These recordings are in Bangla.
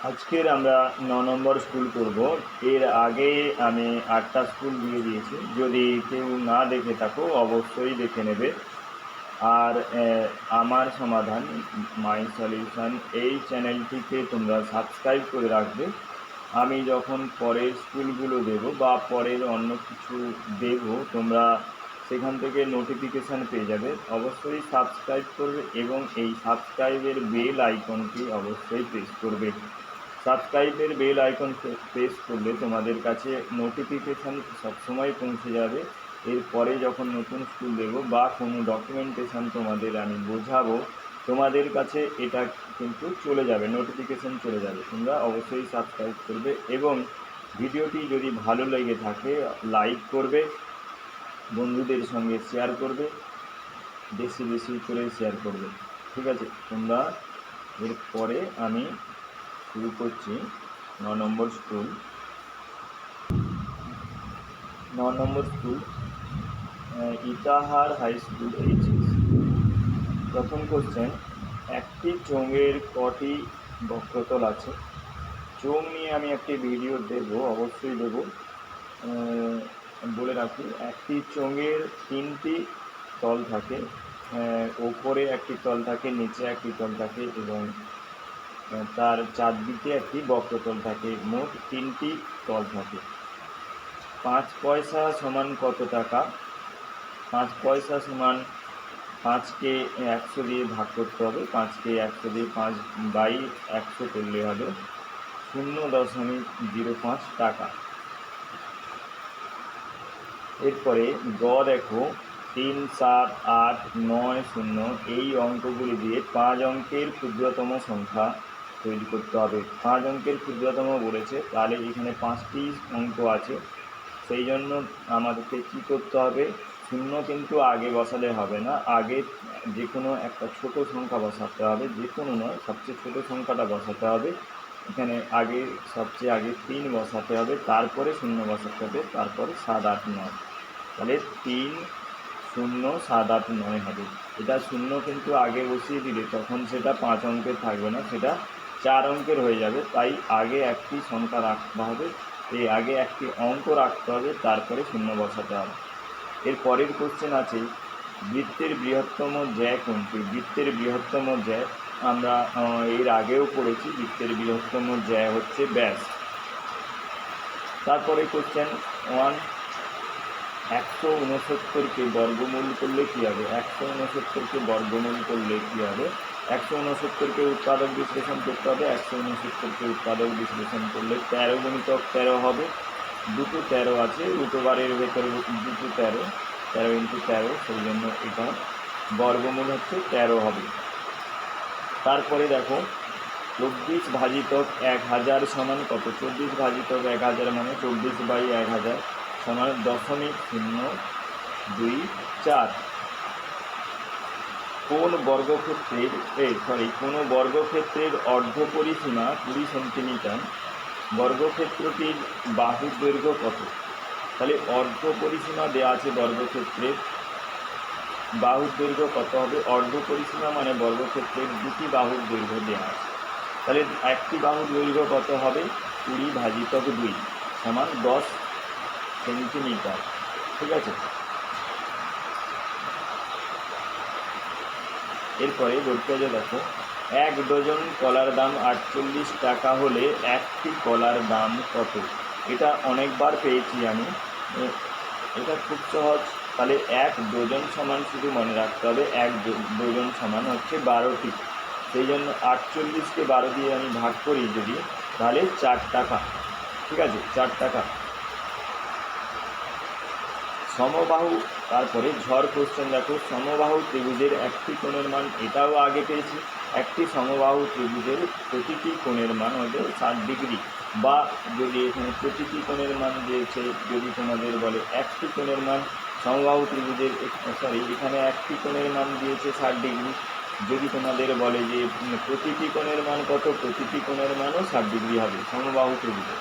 আজকের আমরা ৯ নম্বর স্কুল করব। এর আগে আমি ৮টা স্কুল দিয়ে দিয়েছি, যদি কেউ না দেখে থাকো অবশ্যই দেখে নেবে। আর আমার সমাধান মাই সলিউশন এই চ্যানেলটিকে তোমরা সাবস্ক্রাইব করে রাখবে। আমি যখন পরের স্কুলগুলো দেব বা পরের অন্য কিছু দেব, তোমরা সেখান থেকে নোটিফিকেশান পেয়ে যাবে। অবশ্যই সাবস্ক্রাইব করবে এবং এই সাবস্ক্রাইবের বেল আইকনটি অবশ্যই প্রেস করবে। সাবস্ক্রাইবের বেল আইকন প্রেস করলে তোমাদের কাছে নোটিফিকেশান সবসময় পৌঁছে যাবে। এরপরে যখন নতুন স্কুল দেবো বা কোনো ডকুমেন্টেশান তোমাদের আমি বোঝাবো, তোমাদের কাছে এটা কিন্তু চলে যাবে, নোটিফিকেশান চলে যাবে। তোমরা অবশ্যই সাবস্ক্রাইব করবে এবং ভিডিওটি যদি ভালো লেগে থাকে লাইক করবে, বন্ধুদের সঙ্গে শেয়ার করবে, বেশি বেশি করে শেয়ার করবে। ঠিক আছে, তোমরা এরপরে আমি শুরু করছি ৯ নম্বর স্কুল। ৯ নম্বর school Itahar high school HS. প্রথম কোশ্চেন, একটি চোঙের কটি বক্রতল আছে? চোঙ নিয়ে আমি একটি ভিডিও দেব, অবশ্যই দেব। বলে রাখি, একটি চোঙের 3টি তল থাকে। ওপরে একটি তল থাকে, নিচে একটি তল থাকে এবং তার চারদিকে একটি বক্রতল থাকে। মোট 3টি তল থাকে। 5 পয়সা সমান কত টাকা? 5 পয়সা সমান 5কে 100 দিয়ে ভাগ করতে হবে। 5কে 100 দিয়ে 5/100 করলে হবে 0.05 টাকা। এরপরে গ দেখো, 3, 7, 8, 9, 0 এই অঙ্কগুলি দিয়ে 5 অঙ্কের ক্ষুদ্রতম সংখ্যা তৈরি করতে হবে। 5 অঙ্কের ক্ষুদ্রতম বলেছে, তাহলে এখানে 5টি অঙ্ক আছে। সেই জন্য আমাদেরকে কী করতে হবে? 0 কিন্তু আগে বসালে হবে না, আগে যে কোনো একটা ছোট সংখ্যা বসাতে হবে। যে কোনো নয়, সবচেয়ে ছোট সংখ্যাটা বসাতে হবে। এখানে আগে সবচেয়ে আগে 3 বসাতে হবে, তারপরে 0 বসাতে হবে, তারপরে 7, 8, 9। তাহলে 3, 0, 7, 8, 9 হবে। এটা 0 কিন্তু আগে বসিয়ে দিলে তখন সেটা 5 অঙ্কের থাকবে না, সেটা 4 অঙ্কের হয়ে যাবে। তাই আগে একটি সংখ্যা রাখতে হবে, আগে একটি অঙ্ক রাখতে হবে, তারপরে 0 বসাতে হবে। এর পরের কোশ্চেন আছে, বৃত্তের বৃহত্তম জ্যা কোনটি? বৃত্তের বৃহত্তম জ্যা আমরা এর আগেও পড়েছি। বৃত্তের বৃহত্তম জ্যা হচ্ছে ব্যাস। তারপরে কোশ্চেন 1, 169কে বর্গমূল করলে কী হবে? 169কে বর্গমূল করলে কী হবে? 169কে উৎপাদক বিশ্লেষণ করতে হবে। 169কে উৎপাদক বিশ্লেষণ করলে 13 গুণিতক 13 হবে। দুটো 13 আছে, রুটোবারের ভেতরে দুটো 13, 13 ইন্টু 13, সেই জন্য এটা বর্গমূল হচ্ছে 13 হবে। তারপরে দেখো, 24 ভাজিতক 1000 সমান কত? 24 ভাজিতক 1000 মানে 24/1000 সমান 0.024। কোন বর্গক্ষেত্রের অর্ধপরিসীমা 20 সেন্টিমিটার? বর্গক্ষেত্রটির বাহুর দৈর্ঘ্য কত? তাহলে অর্ধপরিসীমা দেওয়া আছে, বর্গক্ষেত্রের বাহুর দৈর্ঘ্য কত হবে? অর্ধপরিসীমা মানে বর্গক্ষেত্রের 2টি বাহুর দৈর্ঘ্য দেওয়া আছে। তাহলে একটি বাহুর দৈর্ঘ্য কত হবে? 20 ভাজিতক 2 সমান 10 সেন্টিমিটার। ঠিক আছে। এরপরে বলতে দেখো, 1 ডজন কলার দাম 48 টাকা হলে একটি কলার দাম কত? এটা অনেকবার পেয়েছি আমি, এটা খুব সহজ। তাহলে 1 ডজন সমান শুধু মনে রাখতে হবে, 1 ডজন সমান হচ্ছে 12টি। সেই জন্য 48কে 12 দিয়ে আমি ভাগ করি যদি, তাহলে 4 টাকা। ঠিক আছে, 4 টাকা। সমবাহু, তারপরে ঝড় কোশ্চেন দেখো, সমবাহু ত্রিভুজের একটি কোণের মান, এটাও আগে পেয়েছি। একটি সমবাহু ত্রিভুজের প্রতিটি কোণের মান হবে 60 ডিগ্রি, বা যদি এখানে প্রতিটি কোণের মান দিয়েছে, যদি তোমাদের বলে একটি কোণের মান, সমবাহু ত্রিভুজের এখানে একটি কোণের মান দিয়েছে 60 ডিগ্রি। যদি তোমাদের বলে যে প্রতিটি কোণের মান কত, প্রতিটি কোণের মানও 60 ডিগ্রি হবে সমবাহু ত্রিভুজের।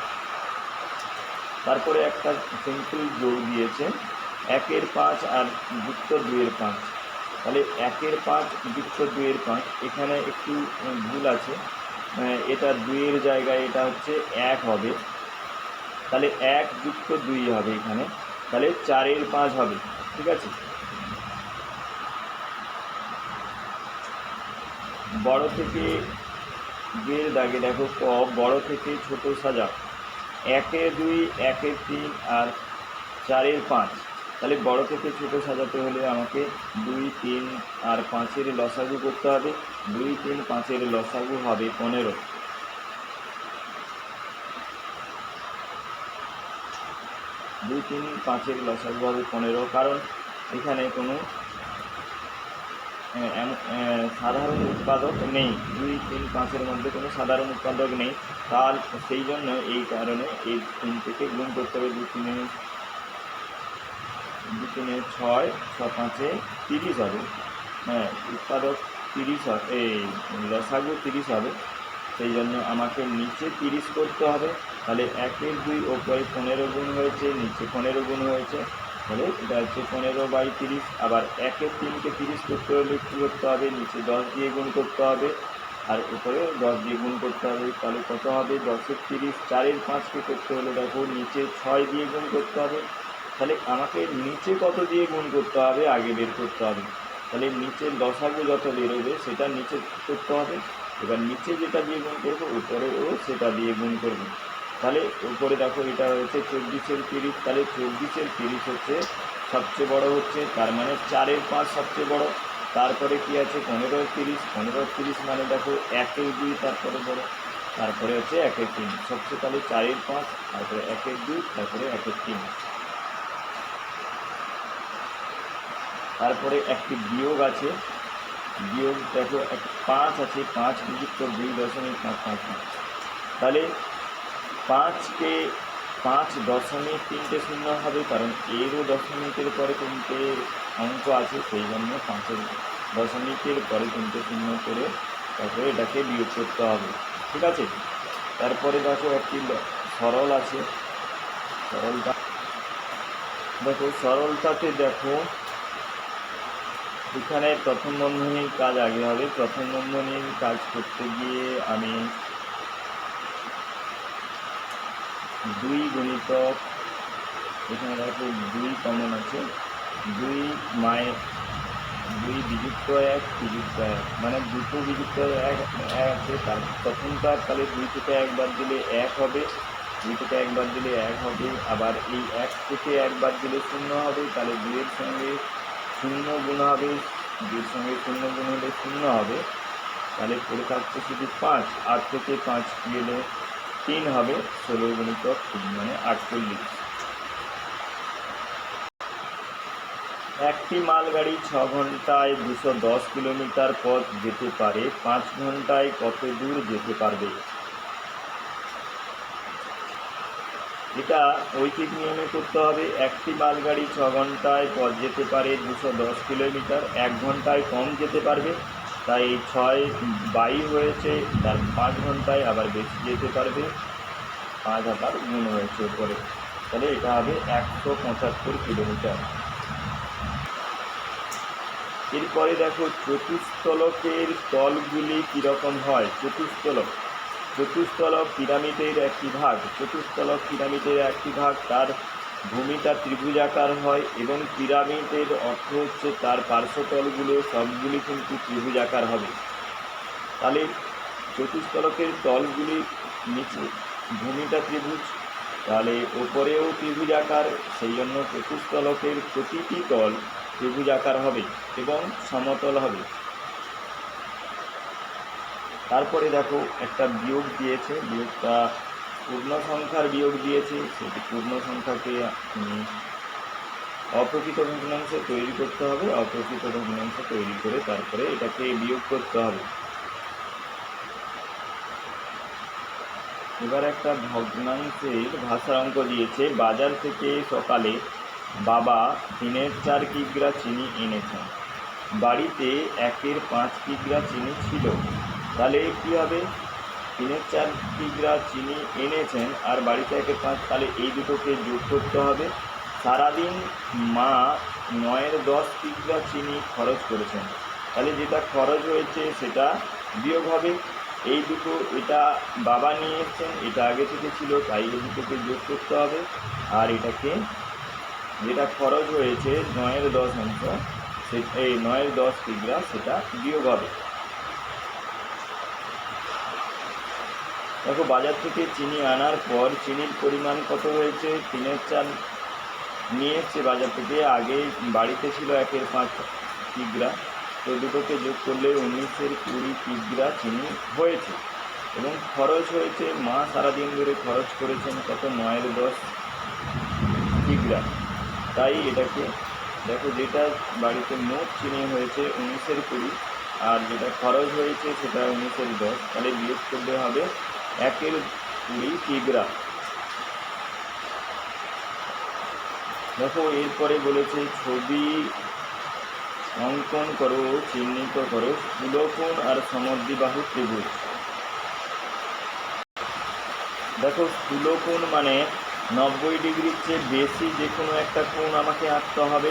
তারপরে একটা সিম্পল যোগ দিয়েছে, 1/5 আর যুক্ত 2/5। তাহলে 1/5 যুক্ত 2/5, এখানে একটু ভুল আছে। এটা 2-এর জায়গায় এটা হচ্ছে 1 হবে, তাহলে 1 যুক্ত 2 হবে এখানে, তাহলে 4-এর 5 হবে। ঠিক আছে, বড় থেকে 2-এর দাগে দেখো ক, বড় থেকে ছোট সাজাও। 1-এর 2, 1-এর 3 আর 4-এর 5। তাহলে বড় থেকে ছোট সাজাতে হলে আমাকে 2, 3 আর 5-এর লসাগু করতে হবে। 2, 3, 5-এর লসাগু হবে 15। 2, 3, 5-এর লসাগু হবে 15, কারণ এখানে কোনো সাধারণ উৎপাদক নেই। 2, 3, 5-এর মধ্যে কোনো সাধারণ উৎপাদক নেই, তার সেই জন্য এই কারণে এই 3 থেকে গুণ করতে হবে। 2, 3, 6, 6, 5-এ 30 হবে। উৎপাদক 30 হবে, এই লসাগু 30 হবে, সেই জন্য আমাকে নিচে 30 করতে হবে। তাহলে 1-এর 2 ওপরে 15 গুণ হয়েছে, নিচে 15 গুণ হয়েছে, তাহলে এটা হচ্ছে 15/30। আবার 1-এর 3-কে 30 করতে হলে কী করতে হবে, নিচে 10 দিয়ে গুণ করতে হবে আর উপরে 10 দিয়ে গুণ করতে হবে। তাহলে কত হবে, 10-এর 30। 4-এর 5-কে করতে হলে দেখো নিচে 6 দিয়ে গুণ করতে হবে, তাহলে আমাকে নিচে কত দিয়ে গুণ করতে হবে আগে বের করতে হবে। তাহলে নিচের লসাগু যত বেরোবে সেটা নিচে করতে হবে। এবার নিচে যেটা দিয়ে গুণ করবো উপরেও সেটা দিয়ে গুণ করবো। তাহলে উপরে দেখো এটা হয়েছে 24-এর 30, তাহলে 24-এর 30 হচ্ছে সবচেয়ে বড় হচ্ছে, তার মানে 4-এর 5 সবচেয়ে বড়। তারপরে কি আছে 15-এর 30, 15-এর 30 মানে দেখো 1-এর 2 তারপরে বড়, তারপরে হচ্ছে 1-এর 3 সবচেয়ে, তাহলে 4-এর 5, তারপরে 1-এর 2, তারপরে 1-এর 3। তারপরে একটি বিয়োগ আছে, বিয়োগ দেখো 5 আছে, 5 বিযুক্ত 2.555। তাহলে 5-কে 5.3টে শূন্য হবে, কারণ এরও দশমিকের পরে 3টে অঙ্ক আছে, সেই জন্য 5-এর দশমিকের পরে 3টে শূন্য করে তারপরে এটাকে বিয়োগ করতে হবে। ঠিক আছে, তারপরে দেখো একটি সরল আছে, সরলটা দেখো, সরলটাতে দেখো এখানে প্রথম বন্ধনীর কাজ আগে হবে। প্রথম বন্ধনীর কাজ করতে গিয়ে আমি 2 গুণিতক, এখানে দেখো 2 কমন আছে, 2 মায়ের 2 বিযুক্ত 1 বিযুক্ত 1, মানে দুটো বিযুক্ত 1 আছে, তার প্রথমটা, তাহলে 2 থেকে 1 বাদ দিলে 1 হবে, 2 থেকে 1 বাদ দিলে 1 হবে, আবার এই 1 থেকে 1 বাদ দিলে 0 হবে, তাহলে 2-এর সঙ্গে 0 গুণ হবে, 2-এর সঙ্গে 0 গুণ হলে 0 হবে, তাহলে পড়ে থাকছে শুধু 5। 8 থেকে 5 গেলে 3 হবে, 16 গুণিতক 3 মানে 48। একটি মালগাড়ি 6 ঘন্টায় 210 কিলোমিটার পথ যেতে পারে, 5 ঘন্টায় কত দূর যেতে পারবে? এটা ঐকিক নিয়মে করতে হবে। একটি মালগাড়ি 6 ঘন্টায় পথ যেতে পারে 210 কিলোমিটার, 1 ঘন্টায় কম যেতে পারবে, তাই 6 22 হয়েছে, তার 5 ঘন্টায় আবার বেশি যেতে পারবে, 5 আবার গুণ হয়েছে উপরে, তাহলে এটা হবে 175 কিলোমিটার। এরপরে দেখো চতুস্তলকের তলগুলি কীরকম হয়। চতুস্তলক পিরামিডের একটি ভাগ। চতুস্তলক পিরামিডের একটি ভাগ, তার ভূমিটা ত্রিভুজাকার হয় এবং পিরামিডের অর্থ হচ্ছে তার পার্শ্বতলগুলো সবগুলি কিন্তু ত্রিভুজাকার হবে। তাহলে চতুস্তলকের তলগুলি নিচে ভূমিটা ত্রিভুজ, তাহলে ওপরেও ত্রিভুজাকার, সেই জন্য চতুস্তলকের প্রতিটি তল ত্রিভুজাকার হবে এবং সমতল হবে। তারপরে দেখো একটা বিয়োগ দিয়েছে, বিয়োগটা পূর্ণ সংখ্যার বিয়োগ দিয়েছে, সেটি পূর্ণ সংখ্যাকে অপ্রকৃত ভগ্নাংশ তৈরি করতে হবে, অপ্রকৃত ভগ্নাংশ তৈরি করে তারপরে এটাকে বিয়োগ করতে হবে। এবার একটা ভগ্নাংশের ভাষার অঙ্ক দিয়েছে। বাজার থেকে সকালে বাবা 3/4 কিগ্রা চিনি এনেছেন, বাড়িতে 1/5 কিগ্রা চিনি ছিল, তাহলে কী হবে? 3/4 কিগ্রা চিনি এনেছেন আর বাড়িতে 1/5, তাহলে এই দুটোকে যোগ করতে হবে। সারাদিন মা 9/10 কিগ্রা চিনি খরচ করেছেন, তাহলে যেটা খরচ হয়েছে সেটা বিয়োগ হবে। এই দুটো, এটা বাবা নিয়ে এসছেন, এটা আগে থেকে ছিল, তাই এই দুটোকে যোগ করতে হবে। আর এটাকে যেটা খরচ হয়েছে 9/10 এই 9/10 কিগ্রা, সেটা বিয়োগ হবে। দেখো বাজার থেকে চিনি আনার পর চিনির পরিমাণ কত হয়েছে, 3/4 নিয়ে এসছে বাজার থেকে, আগে বাড়িতে ছিল 1/5 কিগ্রা, তো দুটোকে যোগ করলে 19/20 কিগ্রা চিনি হয়েছে। এবং খরচ হয়েছে, মা সারাদিন ধরে খরচ করেছেন কত, 9/10 কিগ্রা। তাই এটাকে দেখো, যেটা বাড়িতে মোট চিনি হয়েছে 19/20, আর যেটা খরচ হয়েছে সেটা 19/10, তাহলে বিয়োগ করতে হবে 1/20 কিগ্রা। দেখো এরপরে বলেছে ছবি অঙ্কন করো, চিহ্নিত করো স্থূলকোণ আর সমদ্বিবাহু ত্রিভুজ। দেখো স্থূলকোণ মানে 90 ডিগ্রির চেয়ে বেশি যে কোনো একটা কোণ আমাকে আঁকতে হবে।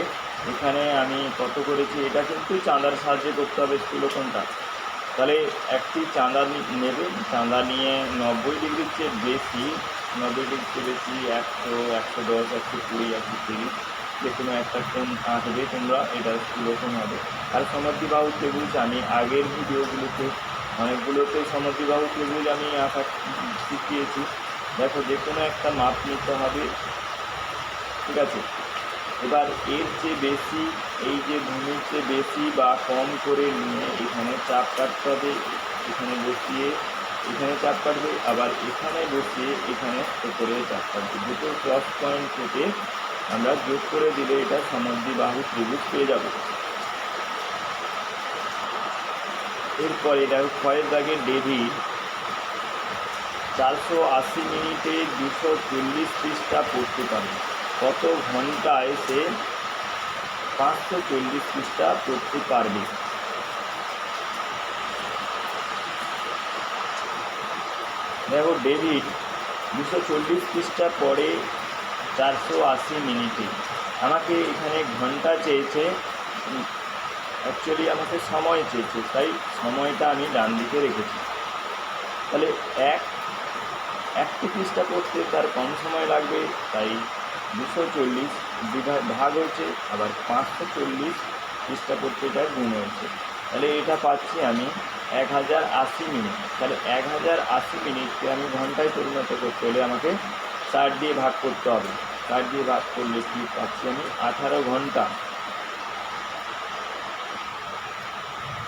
এখানে আমি কত করেছি, এটা কিন্তু চাঁদার সাহায্যে করতে হবে স্থূলকোণটা। তাহলে একটি চাঁদা নেবে, চাঁদা নিয়ে 90 ডিগ্রির চেয়ে বেশি, 90 ডিগ্রির চেয়ে বেশি 100, 110, 120, 130 যে কোনো একটা কোণ আঁকবে তোমরা, এটা স্থূলকোণ হবে। আর সমদ্বিবাহু ত্রিভুজ আমি আগের ভিডিওগুলোতে অনেকগুলোতে সমদ্বিবাহু ত্রিভুজ আমি আঁকা শিখিয়েছি। দেখো যে কোনো একটা মাপ নিতে হবে, ঠিক আছে। এবার এর চেয়ে বেশি, এই যে ভূমির চেয়ে বেশি বা কম করে নিয়ে এখানে চাপ কাটতে হবে, এখানে বসিয়ে এখানে চাপ কাটবে, আবার এখানে বসিয়ে এখানে উপরে চাপ কাটবে। দুটো ক্রস পয়েন্ট থেকে আমরা যোগ করে দিলে এটা সমদ্বিবাহু ত্রিভুজ পেয়ে যাব। এরপর এটা ক্ষয়ের দাগের ডেভিড 480 মিনিটে 240 পৃষ্ঠা পড়তে পারে, কত ঘন্টায় সে 540 পৃষ্ঠা পড়তে পারবে? দেখো ডেভিড 240 পৃষ্ঠা পড়ে 480 মিনিটে। আমাকে এখানে ঘন্টা চেয়েছে, অ্যাকচুয়ালি আমাকে সময় চেয়েছে, তাই সময়টা আমি ডান দিকে রেখেছি। তাহলে একটি পৃষ্ঠা পড়তে তার কম সময় লাগবে, তাই 240 ভাগ হয়েছে, আবার 540 পৃষ্ঠা পড়তে এটা গুণ হয়েছে। তাহলে এটা পাচ্ছি আমি 1080 মিনিট। তাহলে 1080 মিনিটকে আমি ঘন্টায় পরিণত করতে হলে আমাকে 60 দিয়ে ভাগ করতে হবে। 60 দিয়ে ভাগ করলে কি পাচ্ছি আমি, 18 ঘন্টা।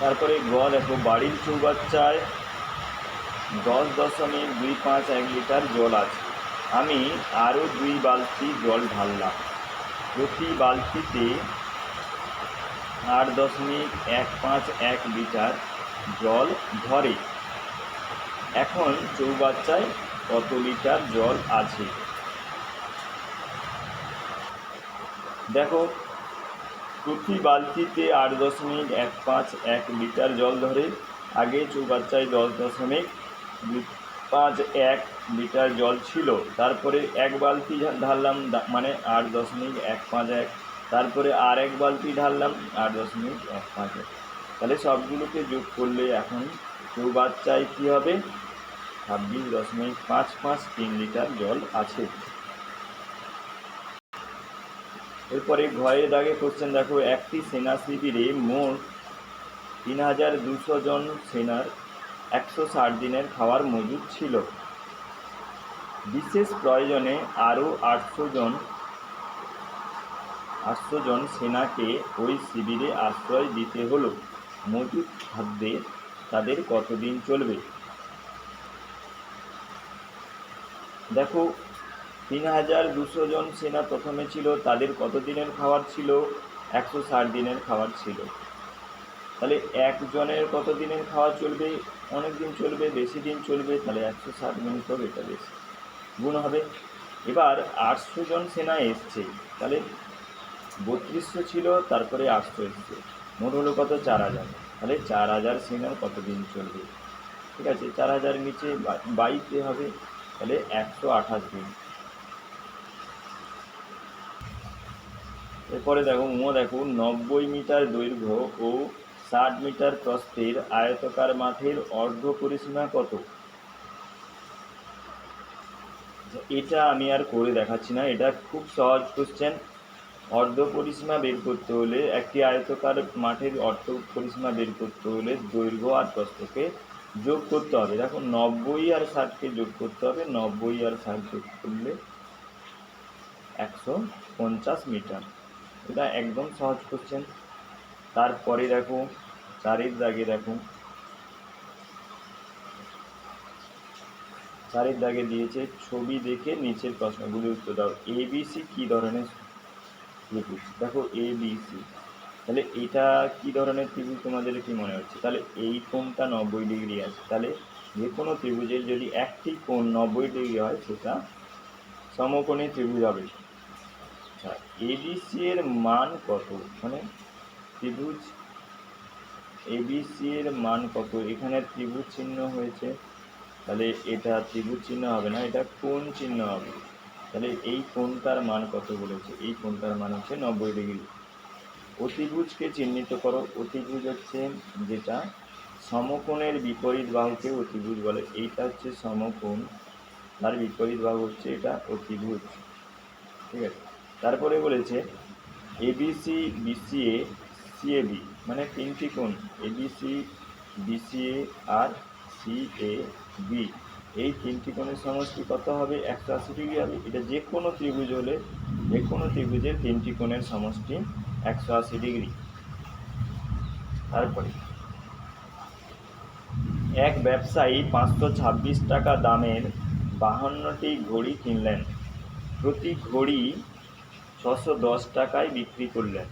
তারপরে দেখো বাড়ির চৌবাচ্চায় 10.251 লিটার জল আছে, আমি আরও 2 বালতি জল ঢাললাম, প্রতি বালতিতে 8.151 লিটার জল ধরে। এখন চৌবাচ্চায় কত লিটার জল আছে? দেখো প্রতি বালতিতে 8.151 লিটার জল ধরে, আগে চৌবাচ্চায় 10.251 লিটার জল ছিল, তারপরে এক বালতি ঢাললাম মানে 8.151, তারপরে আর এক বালতি ঢাললাম 8.151। তাহলে সবগুলোকে যোগ করলে এখন চৌবাচ্চায় কী হবে, 26.553 লিটার জল আছে। এরপরে ঘয়ের দাগে কোশ্চেন দেখো, একটি সেনা শিবিরে মোট 3200 জন সেনার 160 দিনের খাবার মজুদ ছিল। বিশেষ প্রয়োজনে আরও 800 জন সেনাকে ওই শিবিরে আশ্রয় দিতে হলো। মজুদ খাদ্যে তাদের কতদিন চলবে? দেখো 3200 জন সেনা প্রথমে ছিল, তাদের কত দিনের খাবার ছিল? 160 দিনের খাবার ছিল। তাহলে একজনের কত দিনের খাওয়া চলবে? অনেক দিন চলবে, বেশি দিন চলবে, তাহলে 160 মিনিট হবে, এটা বেশি গুণ হবে। এবার 800 জন সেনা এসছে, তাহলে 3200 ছিল, তারপরে 800 এসছে, মোট হলো কত? 4000। তাহলে 4000 সেনার কতদিন চলবে? ঠিক আছে, 4000 নিচে 22 হবে, তাহলে 128 দিন। এরপরে দেখো 90 মিটার দৈর্ঘ্য ও 60 মিটার প্রস্থের আয়তাকার মাঠের অর্ধ পরিসীমা কত? এটা আমি আর করে দেখাচ্ছি না, এটা খুব সহজ কোশ্চেন। অর্ধ পরিসীমা বের করতে হলে, একটি আয়তাকার মাঠের অর্ধ পরিসীমা বের করতে হলে দৈর্ঘ্য আর প্রস্থকে যোগ করতে হবে। দেখো 90 আর 60কে যোগ করতে হবে, 90 আর 60 যোগ করলে 150 মিটার। এটা একদম সহজ কোশ্চেন। তারপরে দেখো 4-এর দাগে, দেখো 4-এর দাগে দিয়েছে ছবি দেখে নিচের প্রশ্নগুলির উত্তর দাও। এবিসি কি ধরনের ত্রিভুজ? দেখো এবিসি, তাহলে এটা কি ধরনের ত্রিভুজ তোমাদের কি মনে হচ্ছে? তাহলে এই কোণটা 90 ডিগ্রি আছে, তাহলে যে কোনো ত্রিভুজের যদি একটি কোণ 90 ডিগ্রি হয় সেটা সমকোণী ত্রিভুজ হবে। আচ্ছা, এবিসি এর মান কত? মানে ত্রিভুজ এবিসি এর মান কত? এখানে ত্রিভুজ চিহ্ন হয়েছে, তাহলে এটা ত্রিভুজ চিহ্ন হবে না, এটা কোণ চিহ্ন হবে। তাহলে এই কোণটার মান কত বলেছে? এই কোণটার মান হচ্ছে 90 ডিগ্রি। অতিভুজকে চিহ্নিত করো। অতিভুজ হচ্ছে যেটা সমকোণের বিপরীত বাহুকে অতিভুজ বলে। এইটা হচ্ছে সমকোণ, তার বিপরীত বাহু হচ্ছে এটা অতিভুজ। ঠিক আছে, তারপরে বলেছে এবিসি বিসিএ সিএবি, মানে তিনটি কোণ এবিসি বিসিএ আর সিএবি, এই তিনটি কোণের সমষ্টি কত হবে? 180 ডিগ্রি হবে। এটা যে কোনো ত্রিভুজ হলে, যে কোনো ত্রিভুজের তিনটি কোণের সমষ্টি 180 ডিগ্রি। তারপরে এক ব্যবসায়ী 526 টাকা দামের 52টি ঘড়ি কিনলেন, প্রতি ঘড়ি 610 টাকায় বিক্রি করলেন।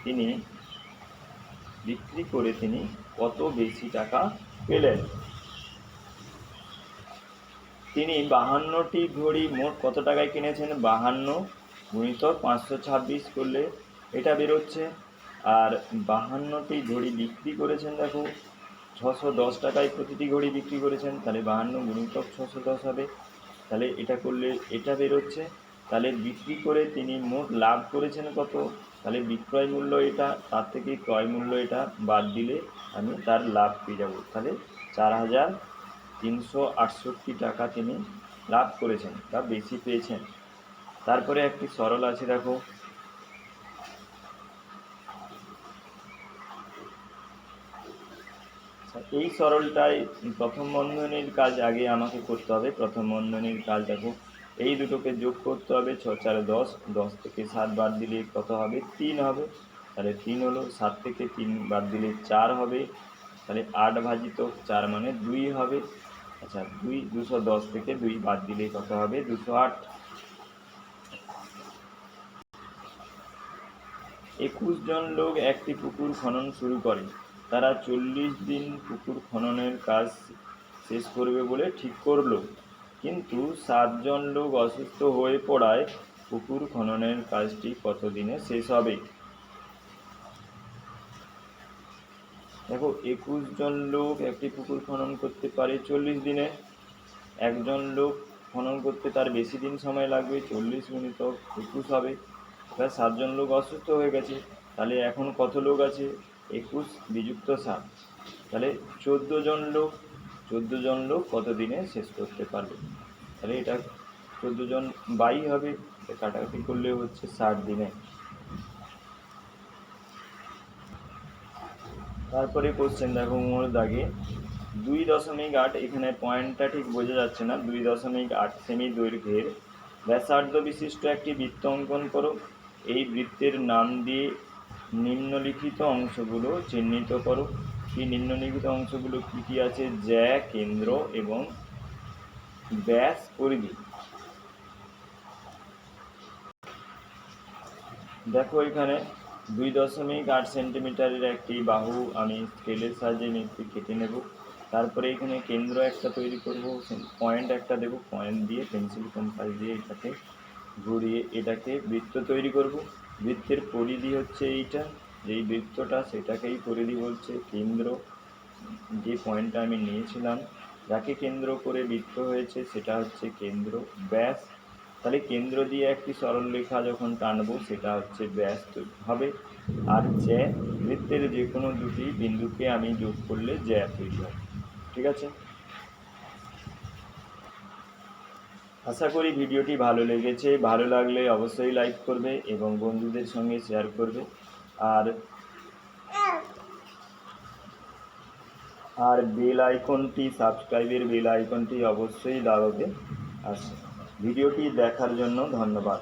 তিনি বিক্রি করে তিনি কত বেশি টাকা পেলেন? তিনি 52টি ঘড়ি মোট কত টাকায় কিনেছেন? 52 গুণিতক 526 করলে এটা বেরোচ্ছে। আর 52টি ঘড়ি বিক্রি করেছেন, দেখো 610 টাকায় প্রতিটি ঘড়ি বিক্রি করেছেন, তাহলে 52 গুণিতক 610 হবে। তাহলে এটা করলে এটা বেরোচ্ছে। তাহলে বিক্রি করে তিনি মোট লাভ করেছেন কত? তাহলে বিক্রয় মূল্য এটা, তার থেকে ক্রয় মূল্য এটা বাদ দিলে আমি তার লাভ পেয়ে যাব। তাহলে 4368 টাকা তিনি লাভ করেছেন বা বেশি পেয়েছেন। তারপরে একটি সরল আছে, দেখো এই সরলটাই প্রথম বন্ধনীর কাজ আগে আমাকে করতে হবে। প্রথম বন্ধনীর কাজ দেখো, এই দুটোকে যোগ করতে হবে। 6 4 10, 10 থেকে 7 বাদ দিলে কত হবে? 3 হবে। তাহলে 3 হলো। 7 থেকে 3 বাদ দিলে 4 হবে, তাহলে 8 ভাজিত 4 মানে 2 হবে। আচ্ছা, 210 থেকে 2 বাদ দিলে কত হবে? 208। 21 জন লোক একটি পুকুর খনন শুরু করে। তারা 40 দিন পুকুর খননের কাজ শেষ করবে বলে ঠিক করলো, কিন্তু 7 জন লোক অসুস্থ হয়ে পড়ায় পুকুর খননের কাজটি কত দিনে শেষ হবে? দেখো 21 জন লোক একটি পুকুর খনন করতে পারে 40 দিনে। একজন লোক খনন করতে তার বেশি দিন সময় লাগবে, 40 গুণিতক 21 হবে। এবার 7 জন লোক অসুস্থ হয়ে গেছে, তাহলে এখন কত লোক আছে? 21 বিযুক্ত 7, তাহলে 14 জন লোক। 14 জন লোক কত দিনে শেষ করতে পারবে? তাহলে এটা 14 জন 22 হবে, কাটাকাটি করলে হচ্ছে 60 দিনে। তারপরে কোশ্চেন দেখো মোর দাগে 2.8, এখানে পয়েন্টটা ঠিক বোঝা যাচ্ছে না। 2.8 সেমি দৈর্ঘ্যের ব্যাসার্ধ বিশিষ্ট একটি বৃত্ত অঙ্কন করো। এই বৃত্তের নাম দিয়ে নিম্নলিখিত অংশগুলো চিহ্নিত করো। এই নিম্নলিখিত অংশগুলো কী কী আছে? জ্যা, কেন্দ্র এবং ব্যাস, পরিধি। দেখো এখানে 2.8 সেন্টিমিটারের একটি বাহু আমি স্কেলের সাহায্যে একটু কেটে নেব। তারপরে এখানে কেন্দ্র একটা তৈরি করব, পয়েন্ট একটা দেব, পয়েন্ট দিয়ে পেন্সিল কম্পাস দিয়ে এটাকে ঘুরিয়ে এটাকে বৃত্ত তৈরি করব। বৃত্তের পরিধি হচ্ছে এইটা, যেই বৃত্তটা সেটাকেই পরিধি বলছে। কেন্দ্র, যে পয়েন্টটা আমি নিয়েছিলাম যাকে কেন্দ্র করে বৃত্ত হয়েছে সেটা হচ্ছে কেন্দ্র। ব্যাস, তাহলে কেন্দ্র দিয়ে একটি সরলরেখা যখন টানবো সেটা হচ্ছে ব্যাস হবে। আর জ্যা বৃত্তের যে কোনো দুটি বিন্দুকে আমি যোগ করলে জ্যা তৈরি হয়। ঠিক আছে? আশা করি ভিডিওটি ভালো লেগেছে। ভালো লাগলে অবশ্যই লাইক করবে এবং বন্ধুদের সঙ্গে শেয়ার করবে। আর বেল আইকনটি, সাবস্ক্রাইবের বেল আইকনটি অবশ্যই দাবাবে। আর ভিডিওটি দেখার জন্য ধন্যবাদ।